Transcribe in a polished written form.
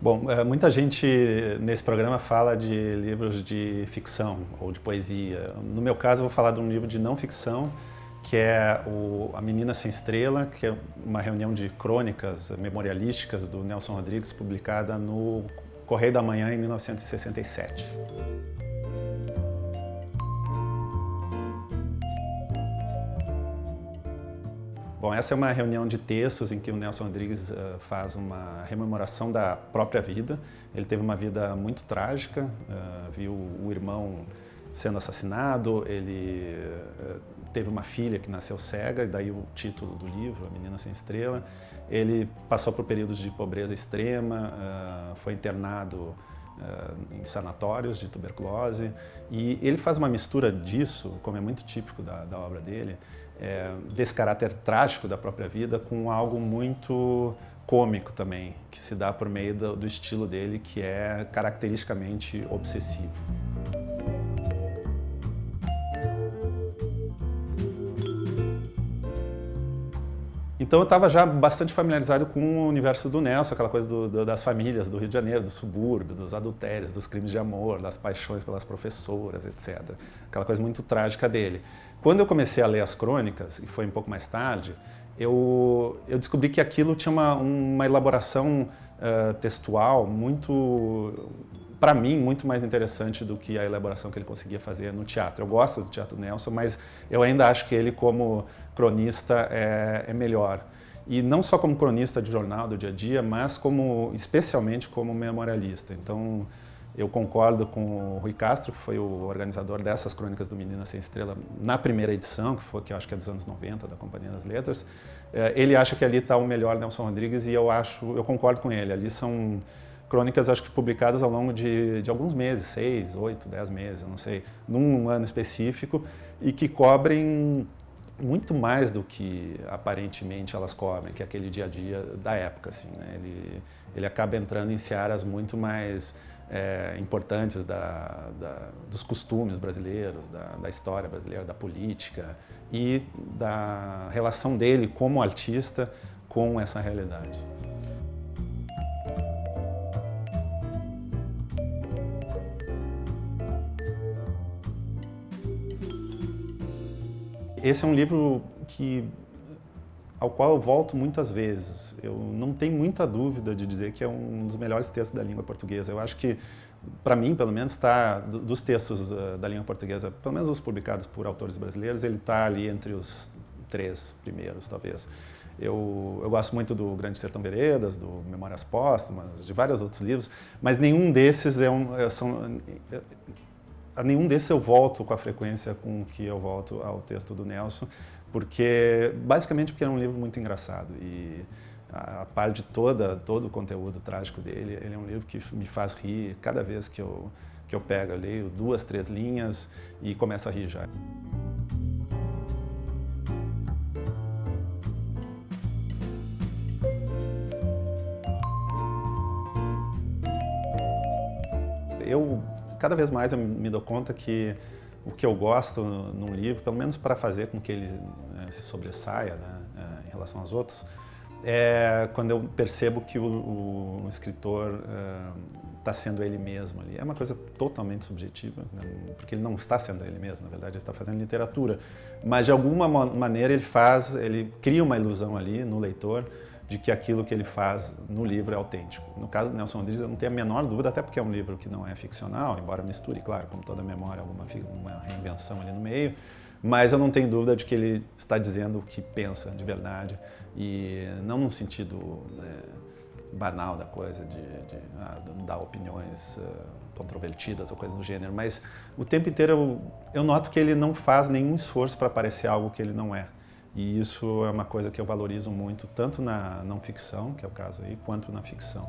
Bom, muita gente nesse programa fala de livros de ficção ou de poesia. No meu caso, eu vou falar de um livro de não ficção, que é A Menina Sem Estrela, que é uma reunião de crônicas memorialísticas do Nelson Rodrigues, publicada no Correio da Manhã em 1967. Bom, essa é uma reunião de textos em que o Nelson Rodrigues faz uma rememoração da própria vida. Ele teve uma vida muito trágica, viu o irmão sendo assassinado, ele teve uma filha que nasceu cega, e daí o título do livro, A Menina Sem Estrela. Ele passou por períodos de pobreza extrema, foi internado em sanatórios de tuberculose, e ele faz uma mistura disso, como é muito típico da obra dele, desse caráter trágico da própria vida com algo muito cômico também, que se dá por meio do estilo dele, que é caracteristicamente obsessivo. Então eu estava já bastante familiarizado com o universo do Nelson, aquela coisa das famílias do Rio de Janeiro, do subúrbio, dos adultérios, dos crimes de amor, das paixões pelas professoras, etc. Aquela coisa muito trágica dele. Quando eu comecei a ler as crônicas, e foi um pouco mais tarde, eu descobri que aquilo tinha uma elaboração textual muito, para mim, muito mais interessante do que a elaboração que ele conseguia fazer no teatro. Eu gosto do teatro do Nelson, mas eu ainda acho que ele, como cronista, é melhor. E não só como cronista de jornal do dia a dia, mas especialmente como memorialista. Então, eu concordo com o Rui Castro, que foi o organizador dessas Crônicas do Menina Sem Estrela na primeira edição, que eu acho que é dos anos 90, da Companhia das Letras. Ele acha que ali está o melhor Nelson Rodrigues, e eu concordo com ele. Ali são crônicas, acho que publicadas ao longo de alguns meses, 6, 8, 10 meses, eu não sei, num ano específico, e que cobrem muito mais do que aparentemente elas cobrem, que é aquele dia a dia da época, assim, né? Ele acaba entrando em searas muito mais importantes dos costumes brasileiros, da história brasileira, da política e da relação dele como artista com essa realidade. Esse é um livro ao qual eu volto muitas vezes. Eu não tenho muita dúvida de dizer que é um dos melhores textos da língua portuguesa. Eu acho que, para mim, pelo menos, dos textos da língua portuguesa, pelo menos os publicados por autores brasileiros, ele está ali entre os 3 primeiros, talvez. Eu gosto muito do Grande Sertão Veredas, do Memórias Póstumas, de vários outros livros, mas nenhum desses a nenhum desses eu volto com a frequência com que eu volto ao texto do Nelson, basicamente porque é um livro muito engraçado, e a par de todo o conteúdo trágico dele, ele é um livro que me faz rir cada vez que eu pego, eu leio 2, 3 linhas e começo a rir já. Cada vez mais eu me dou conta que o que eu gosto num livro, pelo menos para fazer com que ele se sobressaia, né, em relação aos outros, é quando eu percebo que o escritor está sendo ele mesmo ali. É uma coisa totalmente subjetiva, né, porque ele não está sendo ele mesmo, na verdade, ele está fazendo literatura. Mas, de alguma maneira, ele cria uma ilusão ali no leitor de que aquilo que ele faz no livro é autêntico. No caso do Nelson Rodrigues, eu não tenho a menor dúvida, até porque é um livro que não é ficcional, embora misture, claro, como toda memória, uma reinvenção ali no meio, mas eu não tenho dúvida de que ele está dizendo o que pensa de verdade, e não num sentido banal da coisa, de dar opiniões controvertidas ou coisas do gênero, mas o tempo inteiro eu noto que ele não faz nenhum esforço para parecer algo que ele não é. E isso é uma coisa que eu valorizo muito, tanto na não ficção, que é o caso aí, quanto na ficção.